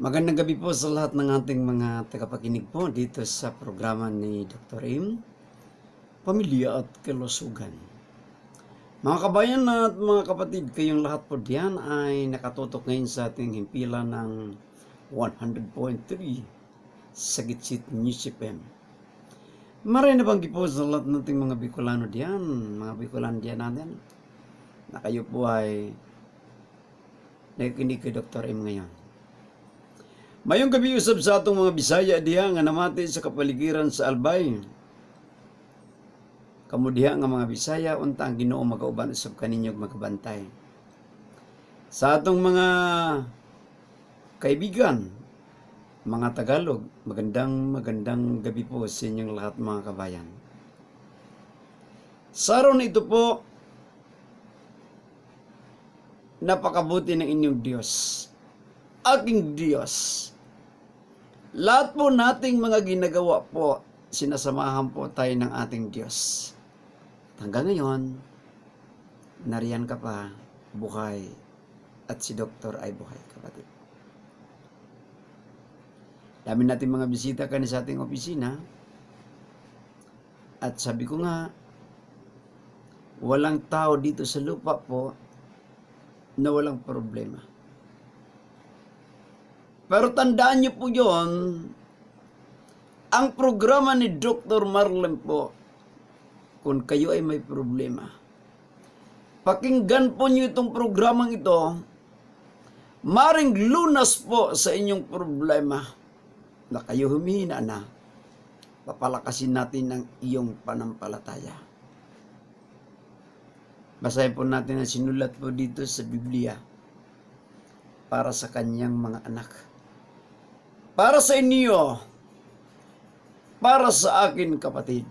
Magandang gabi po sa lahat ng ating mga tagapakinig po dito sa programa ni Dr. Im, Pamilya at Kalusugan. Mga kabayan at mga kapatid, kayong lahat po diyan ay nakatutok ngayon sa ating himpilan ng 100.3 sa Gitsit News FM. Maray na banggi po sa lahat nating mga Bicolano diyan, mga Bicolano diyan natin, na kayo po ay nakikinig kay Dr. Im ngayon. Mayong gabi usab sa atong mga Bisaya diha nga namati sa kapaligiran sa Albay. Kamo diha nga mga Bisaya unta ang Ginoo magauban usab kaninyo magabantay. Sa atong mga kaibigan, mga Tagalog, magandang gabi po sa inyong lahat mga kabayan. Sa araw na ito po, napakabuti ng inyong Diyos. Aking Diyos. Lahat po nating mga ginagawa po, sinasamahan po tayo ng ating Diyos. Hanggang ngayon, nariyan ka pa, buhay, at si Doktor ay buhay, kapatid. Dami natin mga bisita ka sa ating opisina, at sabi ko nga, walang tao dito sa lupa po na walang problema. Pero tandaan niyo po yon, ang programa ni Dr. Marlon po, kung kayo ay may problema, pakinggan po niyo itong programang ito, maring lunas po sa inyong problema na kayo humihina na, papalakasin natin ang iyong panampalataya. Basahin po natin ang sinulat po dito sa Biblia para sa kanyang mga anak. Para sa inyo, para sa akin kapatid,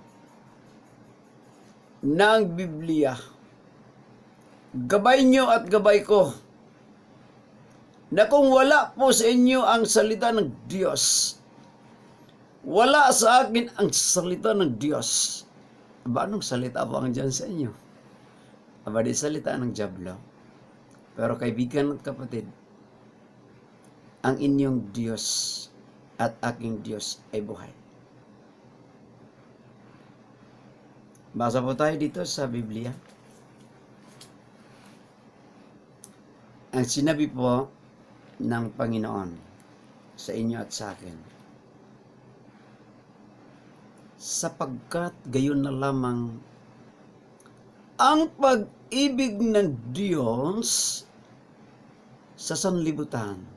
na ang Biblia, gabay nyo at gabay ko, na kung wala po sa inyo ang salita ng Diyos, wala sa akin ang salita ng Diyos. Aba, anong salita po ang dyan sa inyo? Aba, di salita ng Diablo. Pero kaibigan at kapatid, ang inyong Diyos at aking Diyos ay buhay. Basa po tayo dito sa Biblia. Ang sinabi po ng Panginoon sa inyo at sa akin, sapagkat gayon na lamang ang pag-ibig ng Diyos sa sanlibutan,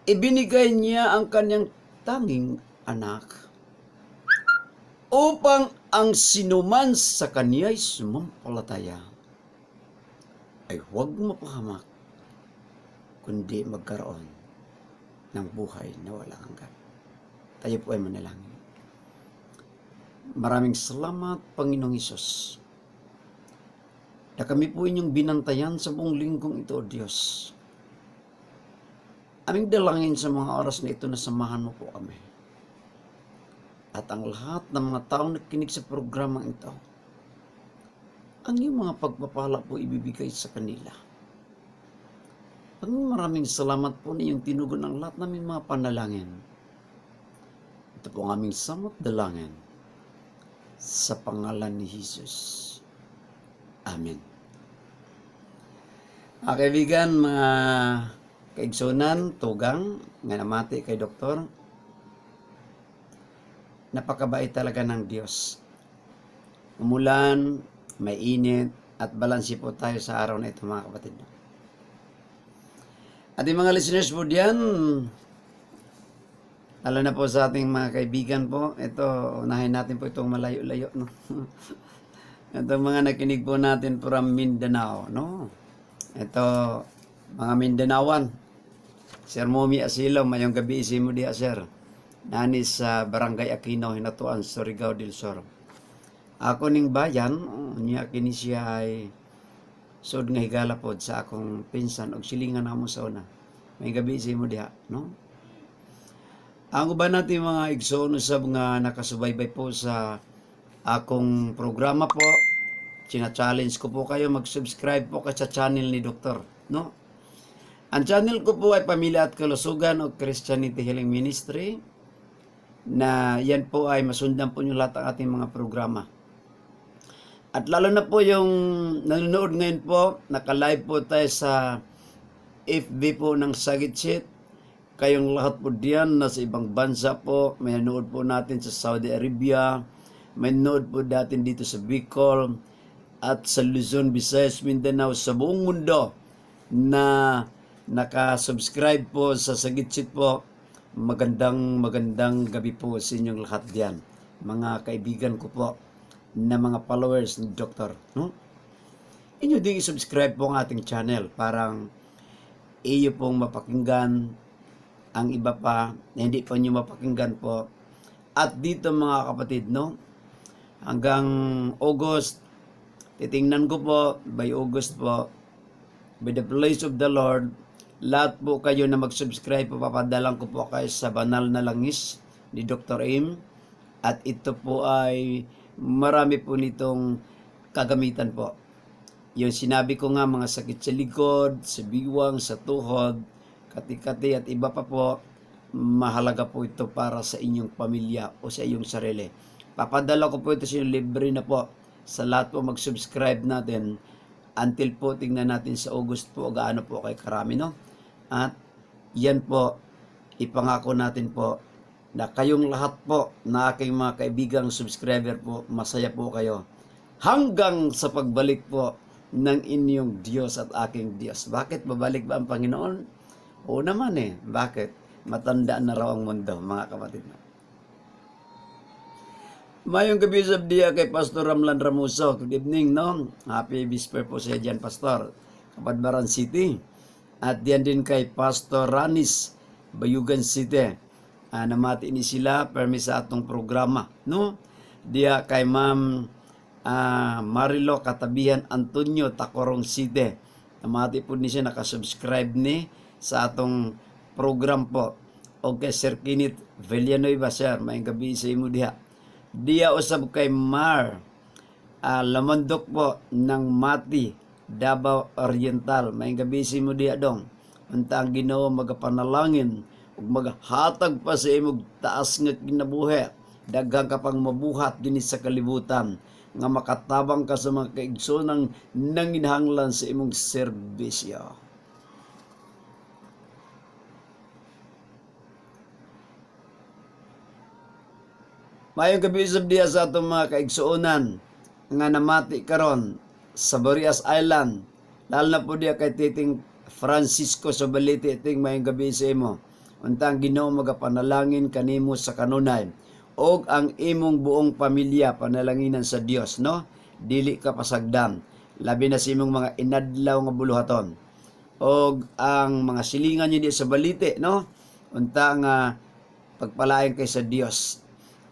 ibinigay niya ang kanyang tanging anak upang ang sinuman sa kaniya'y sumampalataya ay huwag mapahamak, kundi magkaroon ng buhay na walang hanggan. Tayo po ay manalangin. Maraming salamat, Panginoong Hesus, na kami po inyong binantayan sa buong linggong ito, O Diyos. Aming dalangin sa mga oras na ito na samahan mo po kami. At ang lahat ng mga taong nakikinig sa programang ito, ang iyong mga pagpapala po ibibigay sa kanila. Maraming salamat po na iyong tinugon ang lahat namin mga panalangin. Ito po ang aming samot dalangin sa pangalan ni Jesus. Amen. Mga kaibigan, mga kaigsunan, tugang, nga namati kay Doktor, napakabait talaga ng Diyos. Umulan, may init, at balansi po tayo sa araw na ito mga kapatid. At yung mga listeners po diyan, lalo na po sa ating mga kaibigan po, ito, unahin natin po itong malayo-layo, no? Itong mga nakinig po natin from Mindanao, no? Ito, mga Mindanaoan. Sir Momi Asilo, mayong gabi isi mo diya, sir. Nani sa Barangay Aquino, Hinatuan, Surigao del Sur. Ako ning bayan, niya kini siya ay sud nga higala pod sa akong pinsan og silingan namo sa una. May gabi isi mo diha, no? Ang uban natin mga igsoon usab nga nakasubaybay po sa akong programa po, china-challenge ko po kayo mag-subscribe po sa channel ni Doktor, no? Ang channel ko po ay Pamilya at Kalusugan o Christianity Healing Ministry, na yan po ay masundan po nyo lahat ang ating mga programa. At lalo na po yung nanonood ngayon po, naka-live po tayo sa FB po ng Sagitsit. Kayong lahat po diyan na sa ibang bansa po, may nanood po natin sa Saudi Arabia, may nanood po natin dito sa Bicol, at sa Luzon, Visayas, Mindanao, sa buong mundo na naka-subscribe po sa Sagitsit po. Magandang gabi po sa inyong lahat diyan, mga kaibigan ko po na mga followers ni Dr. No? Inyo din i-subscribe po ang ating channel, parang iyo pong mapakinggan ang iba pa na hindi pa nyo mapakinggan po. At dito mga kapatid, no, hanggang August, titingnan ko po, by August po, by the place of the Lord, lahat po kayo na mag-subscribe po, papadalang ko po kayo sa banal na langis ni Dr. Im. At ito po ay marami po nitong kagamitan po. Yung sinabi ko nga, mga sakit sa likod, sa biwang, sa tuhod, kati-kati at iba pa po, mahalaga po ito para sa inyong pamilya o sa iyong sarili. Papadala ko po ito sa inyong libre na po sa lahat po mag-subscribe natin. Until po, tingnan natin sa August po, gaano po kay karami, no? At yan po, ipangako natin po na kayong lahat po na aking mga kaibigang subscriber po, masaya po kayo hanggang sa pagbalik po ng inyong Diyos at aking Diyos. Bakit babalik ba ang Panginoon? Oo naman Bakit? Matanda na raw ang mundo, mga kapatid. Mayong gabi sa dia kay Pastor Ramlan Ramuso. Good evening, no? Happy Whisper po sa dyan, Pastor. Kapatbaran City. At diyan din kay Pastor Ranis, Bayugan City. Namati ni sila, permi sa atong programa, no? Dia kay Ma'am Marilo Katabihan Antonio, Tacorong City. Namati po ni siya, nakasubscribe ni sa atong program po. O kay Sir Kinit Villanueva, sir, may gabi sa imo diha. Dia usab kay Mar Lamandok po ng Mati, Davao Oriental. May gabi si mo diha dong. Unta ang Ginoo magapanalangin ug maghatag pa sa imong taas nga kinabuhi. Daghang ka pang mabuhat dinhi sa kalibutan nga makatabang ka sa mga kaigsoonang nanginhanglan sa imong serbisyo. Mayong gabi usab diha sa atong mga kaigsuonan nga namati karon sa Barias Island, lalo na po diya kay Titing Francisco Sobaliti. Iting mayong gabi sa imo. Untang Ginoo magapanalangin kanimo sa kanunay og ang imong buong pamilya panalanginan sa Dios, no? Dili ka pasagdan, labi na sa imong mga inadlaw nga buluhaton og ang mga silingan niyo di sa baliti, no? Untang pagpalain kay sa Dios.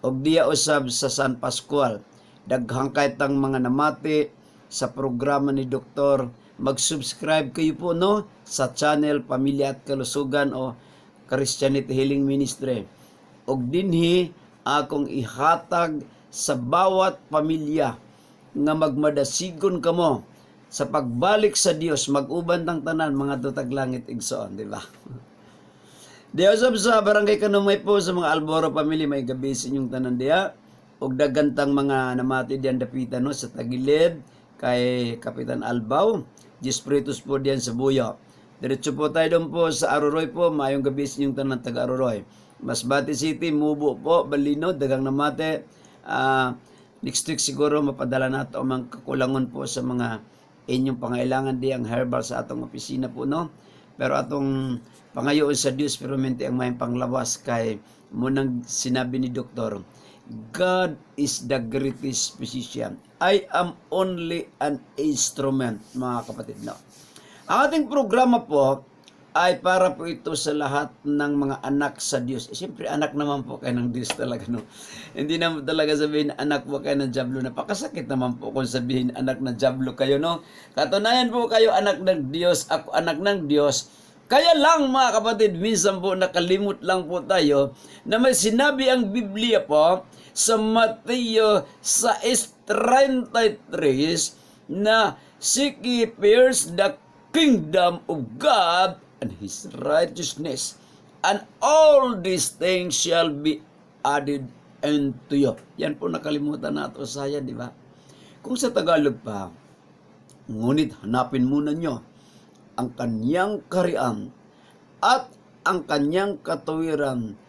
Og diya usab sa San Pascual, daghang kaytang mga namati sa programa ni Doktor. Mag-subscribe kayo po, no, sa channel Pamilya at Kalusugan o Christianity Healing Ministry. Og dinhi akong ihatag sa bawat pamilya nga magmadasigon kamo sa pagbalik sa Dios, mag-uban tang tanan mga dutag langit igsoon, di ba? Diya sa barangay Kanumay po sa mga Alboro family, may gabi sa inyong tanan diya. Og dagantang mga namati diyan dapitan, no, sa Tagilid kay Kapitan Albaw, Jespritus po diyan sa Buyo. Diretso po tayo doon po sa Aroroy po, mayong gabi sa inyong tanan taga Aroroy. Masbate City, Mubo po, Balino, dagang namate. Next week siguro mapadala nato ang kakulangon po sa mga inyong pangailangan di ang herbal sa atong opisina po, no. Pero atong pangayoon sa Dios, pero mente ang may panglawas kay munang sinabi ni Doktor, God is the greatest physician. I am only an instrument, mga kapatid. No? Ang ating programa po ay para po ito sa lahat ng mga anak sa Diyos. Siyempre, anak naman po kayo ng Diyos talaga. No? Hindi naman talaga sabihin anak po kayo ng Diablo. Napakasakit naman po kung sabihin anak ng Diablo kayo. No? Katunayan po kayo anak ng Diyos, ako anak ng Diyos. Kaya lang mga kapatid, minsan po nakalimot lang po tayo na may sinabi ang Biblia po sa Mateo 6:33 na seek ye first the kingdom of God and His righteousness, and all these things shall be added unto you. Yan po nakalimutan nato sa yan, di ba? Kung sa Tagalog pa, ngunit hanapin muna nyo ang kanyang karian at ang kanyang katuwiran,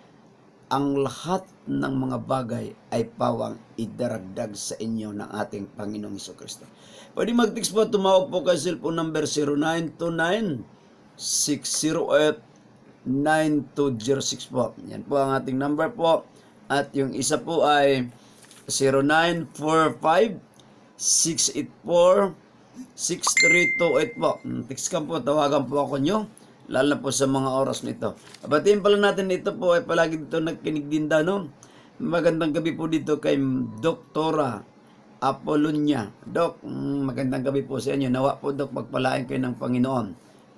ang lahat ng mga bagay ay pawang idaragdag sa inyo ng ating Panginoong Jesucristo. Pwede mag-text po, tumawag po kay cellphone number 0929-608-9206 po. Yan po ang ating number po. At yung isa po ay 0945-684-6328 po. Text ka po, tawagan po ako nyo, lalo po sa mga oras nito. Abatiin pala natin ito po ay palagi dito nagkinig din daw, no? Magandang gabi po dito kay Doktora Apolonia. Dok, magandang gabi po sa inyo. Nawa po, Dok, magpalain kayo ng Panginoon.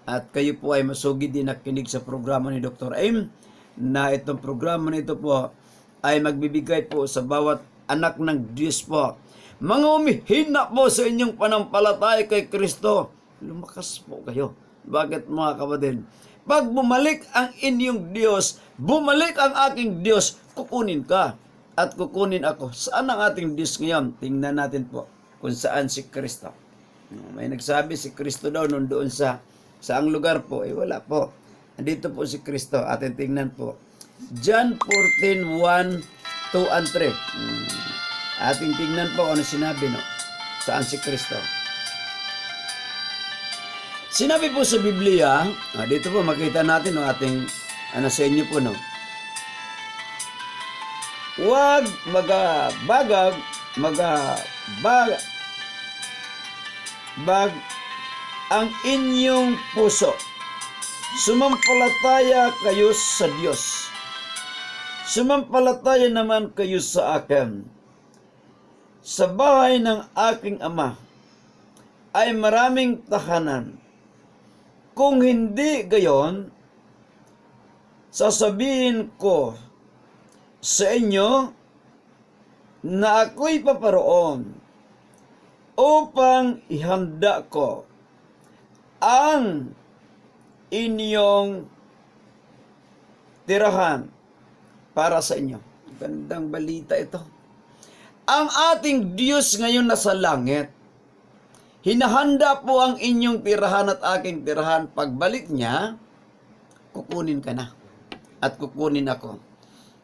At kayo po ay masugid din nakinig sa programa ni Dr. Aim, na itong programa nito po ay magbibigay po sa bawat anak ng Diyos po. Mga umihina po sa inyong panampalataya kay Kristo, lumakas po kayo. Bakit mga kapatid? Pag bumalik ang inyong Diyos, bumalik ang aking Diyos, kukunin ka at kukunin ako. Saan ang ating Diyos ngayon? Tingnan natin po kung saan si Kristo. May nagsabi si Kristo daw noon doon sa saang lugar po. Wala po. Andito po si Kristo. Atin tingnan po. John 14:1, 2 and 3. Ating tingnan po ano sinabi, no? Saan si Kristo? Sinabi po sa Biblia, dito po makita natin, no, ating, sa inyo po, no? Huwag magabagag ang inyong puso. Sumampalataya kayo sa Diyos. Sumampalataya naman kayo sa akin. Sa bahay ng aking Ama ay maraming tahanan. Kung hindi gayon, sasabihin ko sa inyo na ako'y paparoon upang ihanda ko ang inyong tirahan para sa inyo. Gandang balita ito. Ang ating Diyos ngayon nasa langit. Hinahanda po ang inyong tirahan at aking tirahan. Pagbalik niya, kukunin ka na. At kukunin ako.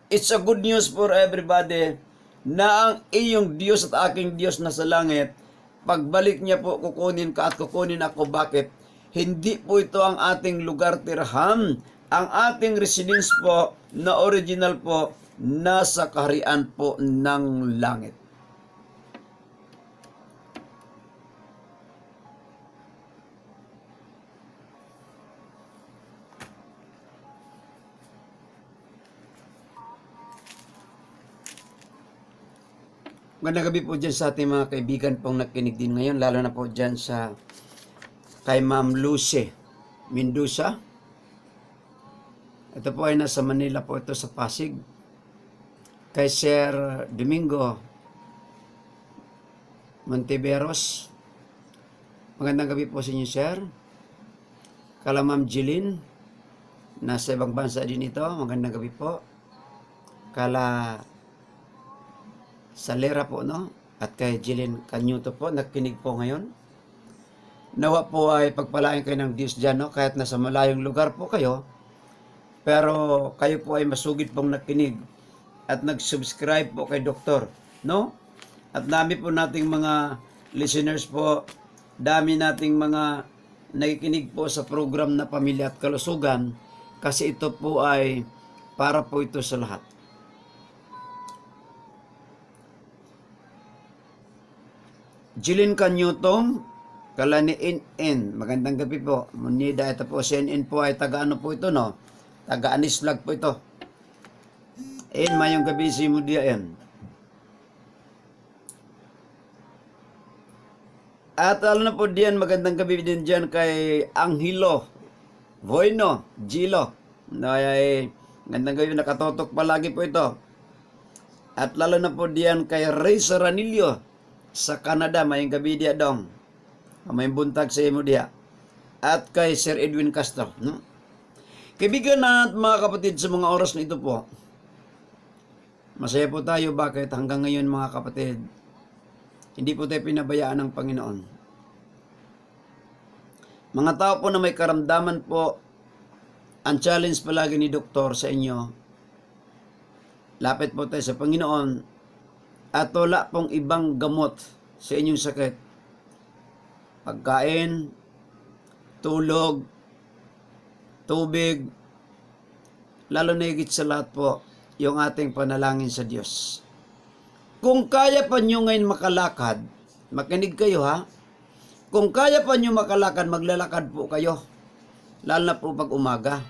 It's a good news for everybody na ang iyong Diyos at aking Diyos nasa langit. Pagbalik niya po, kukunin ka at kukunin ako. Bakit? Hindi po ito ang ating lugar tirahan. Ang ating residence po na original po, nasa kaharian po ng langit. Magandang gabi po dyan sa ating mga kaibigan pong nakinig din ngayon, lalo na po dyan sa kay Ma'am Lucy Mendoza. Ito po ay nasa Manila po ito sa Pasig. Kay Sir Domingo Monteveros. Magandang gabi po sa inyo, Sir. Kala Ma'am Jeline, nasa ibang bansa din ito. Magandang gabi po. Kala Salera po, no? At kay Jeline Kanyuto po, nakinig po ngayon. Nawa po ay pagpalain kayo ng Diyos dyan, no? Kahit nasa malayong lugar po kayo, pero kayo po ay masugid pong nakinig at nag-subscribe po kay Doktor, no? At dami po nating mga listeners po, dami nating mga nakikinig po sa program na Pamilya at Kalusugan, kasi ito po ay para po ito sa lahat. Jilin Kanyutong, Kalani NN, magandang gabi po. Munida, ito po, CNN po ay taga-ano po ito, no? Taga-Anis Vlog po ito. Mayong gabi si Mudiaen. At alam na po diyan, magandang gabi din diyan kay Angelo Bueno Gilo. Ay, magandang gabi, nakatotok palagi po ito. At lalo na po diyan kay Reza Ranillo sa Canada, mayong gabi diya dong. May buntag sa imo diya. At kay Sir Edwin Castro, no? Kaibigan at mga kapatid, sa mga oras na ito po, masaya po tayo. Bakit? Hanggang ngayon mga kapatid, hindi po tayo pinabayaan ng Panginoon. Mga tao po na may karamdaman po, ang challenge palagi ni Doktor sa inyo, lapit po tayo sa Panginoon at wala pong ibang gamot sa inyong sakit. Pagkain, tulog, tubig, lalo na higit sa lahat po, yung ating panalangin sa Diyos. Kung kaya pa nyo ngayon makalakad, makinig kayo ha, kung kaya pa nyo makalakad, maglalakad po kayo, lalo na po pag umaga.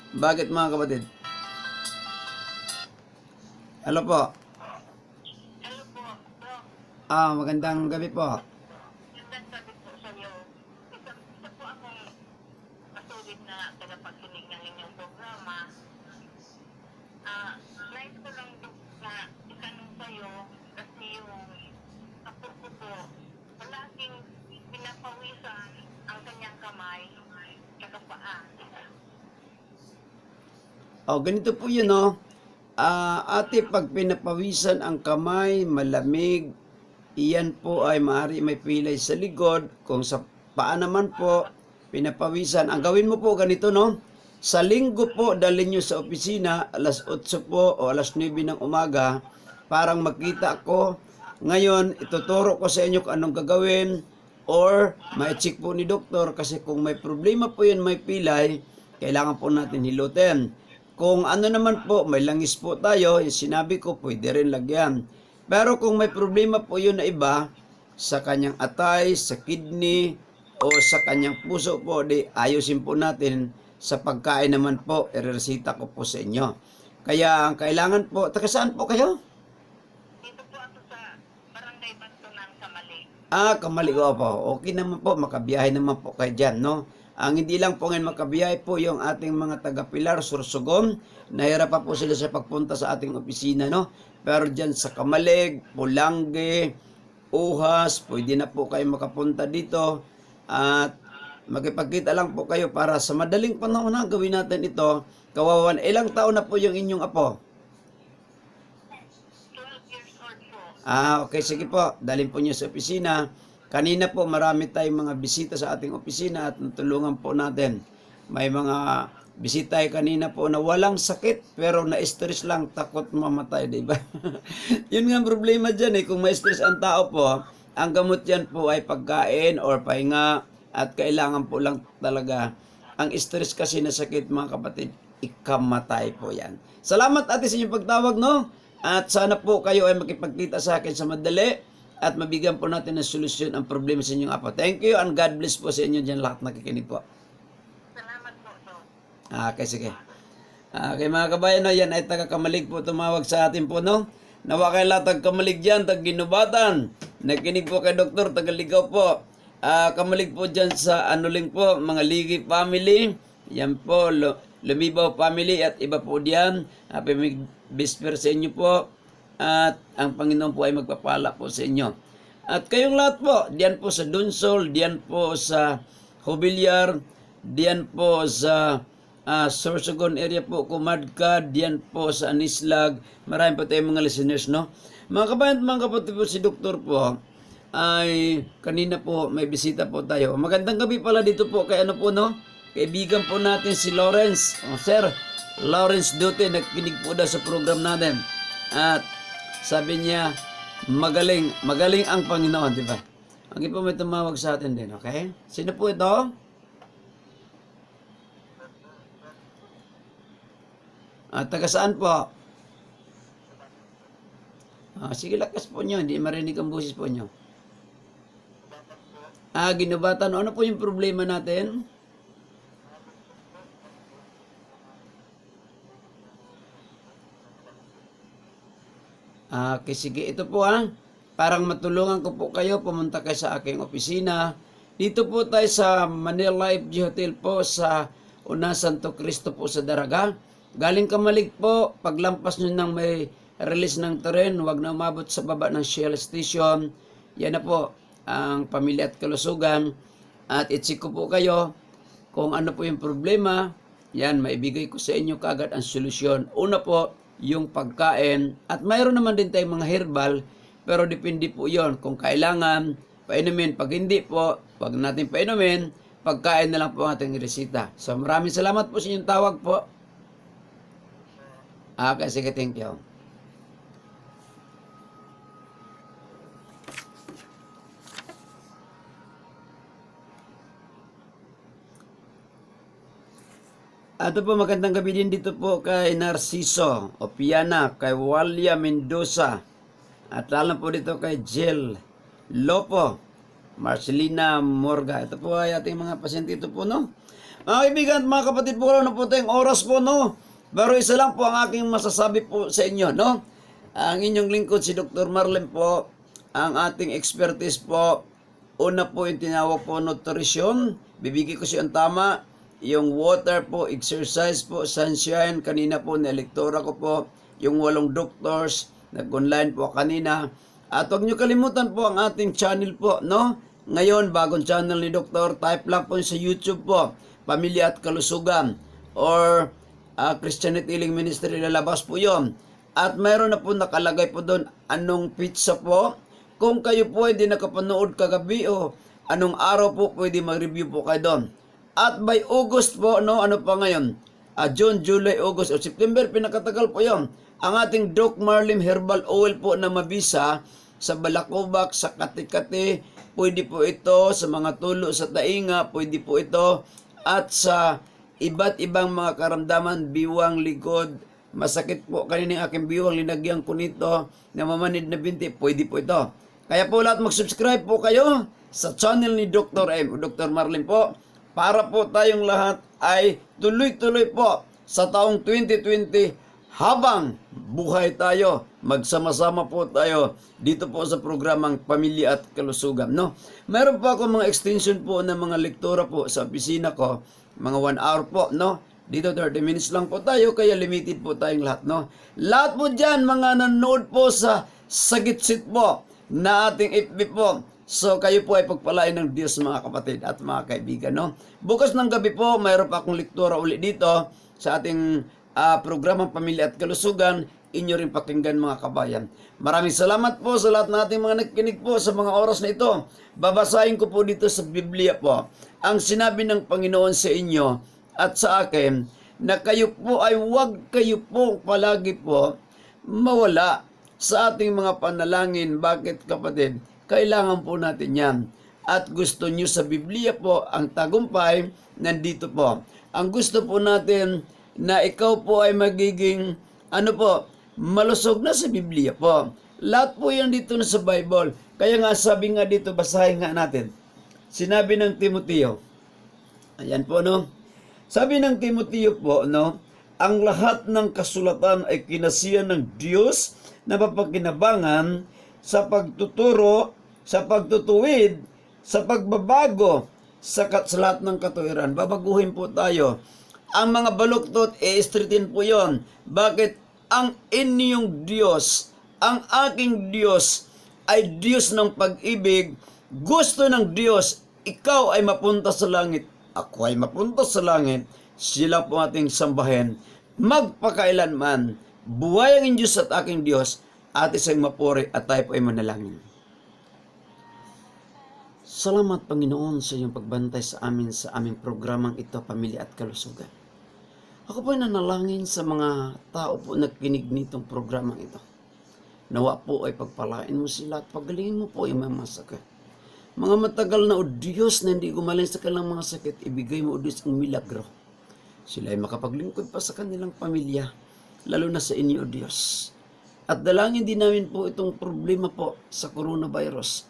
Bakit mga kapatid? Hello po. Hello po, Doc. Magandang gabi po. Magandang sabi po sa iyo. Isa po akong masulit na tagapagkinig ng inyong programa. Nais ko lang na itanong sa iyo kasi yung kapag ko po, palaging pinapawisan ang kanyang kamay at paa. Ganito po yun, no? Ate, pag pinapawisan ang kamay, malamig, iyan po ay maaari may pilay sa likod. Kung sa paa naman po, pinapawisan. Ang gawin mo po ganito, no? Sa linggo po, dalhin nyo sa opisina, alas 8 po o alas 9 ng umaga, parang makita ko. Ngayon, ituturo ko sa inyo kung anong gagawin or ma-check po ni doktor kasi kung may problema po yun, may pilay, kailangan po natin hilutin. Kung ano naman po, may langis po tayo, yung sinabi ko, pwede rin lagyan. Pero kung may problema po yun na iba, sa kanyang atay, sa kidney, o sa kanyang puso po, di ayusin po natin. Sa pagkain naman po, ireresita ko po sa inyo. Kaya ang kailangan po, taga saan po kayo? Dito po ako sa Barangay Bantunan, Kamali. Kamali ko po. Okay naman po, makabiyahe naman po kayo dyan, no? Ang hindi lang po ngayon makabiyahe po yung ating mga taga-Pilar, Sorsogon. Nahirap pa po sila sa pagpunta sa ating opisina, no? Pero dyan sa Kamalig, Pulangge, Uhas, pwede na po kayo makapunta dito. At makipagkita lang po kayo para sa madaling panahon na gawin natin ito. Kawawan, ilang taon na po yung inyong apo? 12 years old po. Okay, sige po. Dalhin po niyo sa opisina. Kanina po marami tayong mga bisita sa ating opisina at natulungan po natin. May mga bisita kanina po na walang sakit pero na-stress lang, takot mamatay, di ba? Yun nga ang problema dyan kung ma-stress ang tao po, ang gamot yan po ay pagkain or pahinga at kailangan po lang talaga. Ang stress kasi na sakit mga kapatid, ikamatay po yan. Salamat ate sa inyong pagtawag, no? At sana po kayo ay makipagkita sa akin sa madali at mabigyan po natin ng solusyon ang problema sa inyong apo. Thank you and God bless po sa inyo dyan lahat nakikinig po. Salamat po, Doc. Okay, sige. Okay mga kabayan, no, yan ay taga-Kamalig po tumawag sa atin po, no? Nawa kayo lahat taga-Kamalig dyan, tag-Ginubatan. Nakinig po kay Doktor, taga-Ligaw po. Kamalig po dyan sa Anuling po, mga Ligi family. Yan po, Lumibaw family at iba po diyan. Happy Bisper sa inyo po. At ang Panginoon po ay magpapala po sa inyo. At kayong lahat po, diyan po sa Dunsol, diyan po sa Hobilyar, diyan po sa Sorsogon area po, Kumadka, diyan po sa Anislag. Marami po tayong mga listeners, no? Mga kabayan, mga kapatid po, si Doktor po, ay kanina po may bisita po tayo. Magandang gabi pala dito po kay ano po, no? Kaibigan po natin si Lawrence. Sir, Lawrence Dute, nagkinig po daw sa program natin. At sabi niya, magaling ang Panginoon, di ba? Ang po may tumawag sa atin din, okay? Sino po ito? Taga saan po? Sige, lakas po nyo, hindi marinig ang busis po nyo. Ginubatan, ano po yung problema natin? Okay, sige. Ito po parang matulungan ko po kayo, pumunta kayo sa aking opisina. Dito po tayo sa Manila Life Hotel po sa Una Santo Cristo po sa Daraga. Galing Kamalig po, paglampas nyo ng may release ng tren, huwag na umabot sa baba ng Shell Station. Yan na po ang pamilya at kalusugan. At itsik ko po kayo kung ano po yung problema. yan, maibigay ko sa inyo kagad ang solusyon. Una po, yung pagkain. At mayroon naman din tayong mga herbal, pero depende po yon kung kailangan painumin. Pag hindi po, wag natin painumin, pagkain na lang po ang ating resita. So maraming salamat po sa inyong tawag po. Okay, sige, thank you. Ato po, magandang gabi din dito po kay Narciso Opiana, kay Walia Mendoza, at lalo po dito kay Jill Lopo, Marcelina Morga. Ito po ay ating mga pasyente ito po, no? Mga kaibigan at mga kapatid po, na po tayong oras po, no? Pero isa lang po ang aking masasabi po sa inyo, no? Ang inyong lingkod si Dr. Marlin po, ang ating expertise po, una po yung tinawag po nutrition, bibigay ko siya ang tama, yung water po, exercise po, sunshine, kanina po na-elektora ko po, yung 8 doctors, nag-online po kanina. At huwag nyo kalimutan po ang ating channel po, no? Ngayon, bagong channel ni Dr. Type lang po sa YouTube po, Pamilya at Kalusugan, or Christianity Healing Ministry, lalabas po yon. At mayroon na po nakalagay po doon, anong pizza po. Kung kayo po hindi nakapanood kagabi o anong araw po, pwede mag-review po kayo doon. At by August po, no, ano pa ngayon? June, July, August, o September, pinakatagal po yon. Ang ating Doc Marlin Herbal Oil po na mabisa sa balakubak, sa kati-kati, pwede po ito sa mga tulo sa tainga, pwede po ito, at sa iba't ibang mga karamdaman, biwang, likod, masakit po kanina aking biwang, linagyan ko nito, namamanid na binti, pwede po ito. Kaya po lahat mag-subscribe po kayo sa channel ni Dr. M, Dr. Marlin po, para po tayong lahat ay tuloy-tuloy po sa taong 2020 habang buhay tayo, magsama-sama po tayo dito po sa programang Pamilya at Kalusugan, no? Meron po ako mga extension po ng mga lektura po sa opisina ko, mga 1 hour po, no? Dito 30 minutes lang po tayo, kaya limited po tayong lahat, no? Lahat po dyan, mga nanonood po sa Sagitsit po na ating FB po. So, kayo po ay pagpalain ng Diyos, mga kapatid at mga kaibigan, no? Bukas ng gabi po, mayroon pa akong lektura ulit dito sa ating programang Pamilya at Kalusugan. Inyo rin pakinggan, mga kabayan. Maraming salamat po sa lahat nating mga nakikinig po sa mga oras na ito. Babasahin ko po dito sa Biblia po ang sinabi ng Panginoon sa inyo at sa akin na kayo po ay huwag kayo po palagi po mawala sa ating mga panalangin. Bakit, kapatid? Kailangan po natin yan. At gusto nyo sa Biblia po, ang tagumpay, nandito po. Ang gusto po natin na ikaw po ay magiging, malusog na sa Biblia po. Lahat po yan dito na sa Bible. Kaya nga sabi nga dito, basahin nga natin. Sinabi ng Timoteo, ayan po, no? Sabi ng Timoteo po, no? Ang lahat ng kasulatan ay kinasiyan ng Diyos na mapagkinabangan sa pagtuturo, sa pagtutuwid, sa pagbabago, sa lahat ng katuwiran. Babaguhin po tayo. Ang mga baluktot, i-straighten po yon. Bakit? Ang inyong Diyos, ang aking Diyos, ay Diyos ng pag-ibig. Gusto ng Diyos, ikaw ay mapunta sa langit, ako ay mapunta sa langit, sila po ating sambahin. Magpakailanman, buhay ang Diyos at aking Diyos, at isang mapuri at tayo po ay manalangin. Salamat, Panginoon, sa iyong pagbantay sa amin sa aming programang ito, Pamilya at Kalusugan. Ako po ay nanalangin sa mga tao po nagkinig nitong programang ito. Nawa po ay pagpalain mo sila at pagalingin mo po yung mga sakit. Mga matagal na, O Diyos, na hindi gumaling sa kanilang mga sakit, ibigay mo, O Diyos, ang milagro. Sila ay makapaglingkod pa sa kanilang pamilya, lalo na sa inyo, O Diyos. At dalangin din namin po itong problema po sa coronavirus.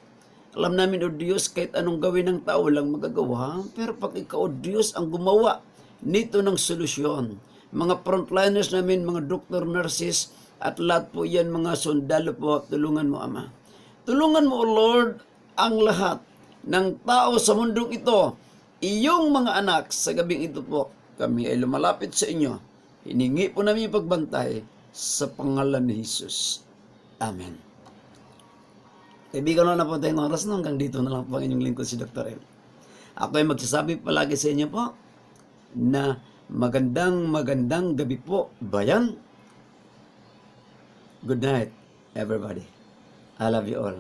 Alam namin, O Diyos, kahit anong gawin ng tao lang magagawa, pero pag ikaw, O Diyos, ang gumawa nito ng solusyon. Mga frontliners namin, mga doktor, nurses, at lahat po yan, mga sundalo po, tulungan mo, Ama. Tulungan mo, O Lord, ang lahat ng tao sa mundong ito, iyong mga anak, sa gabing ito po, kami ay lumalapit sa inyo. Hiningi po namin yung pagbantay sa pangalan ni Jesus. Amen. Kaibigan na po tayong oras na, hanggang dito na lang po ang inyong lingkod si Dr. M. Ako ay magsasabi palagi sa inyo po na magandang gabi po, bayan. Good night, everybody. I love you all.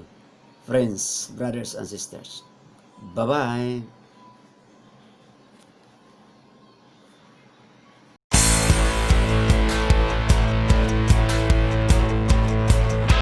Friends, brothers and sisters. Bye-bye.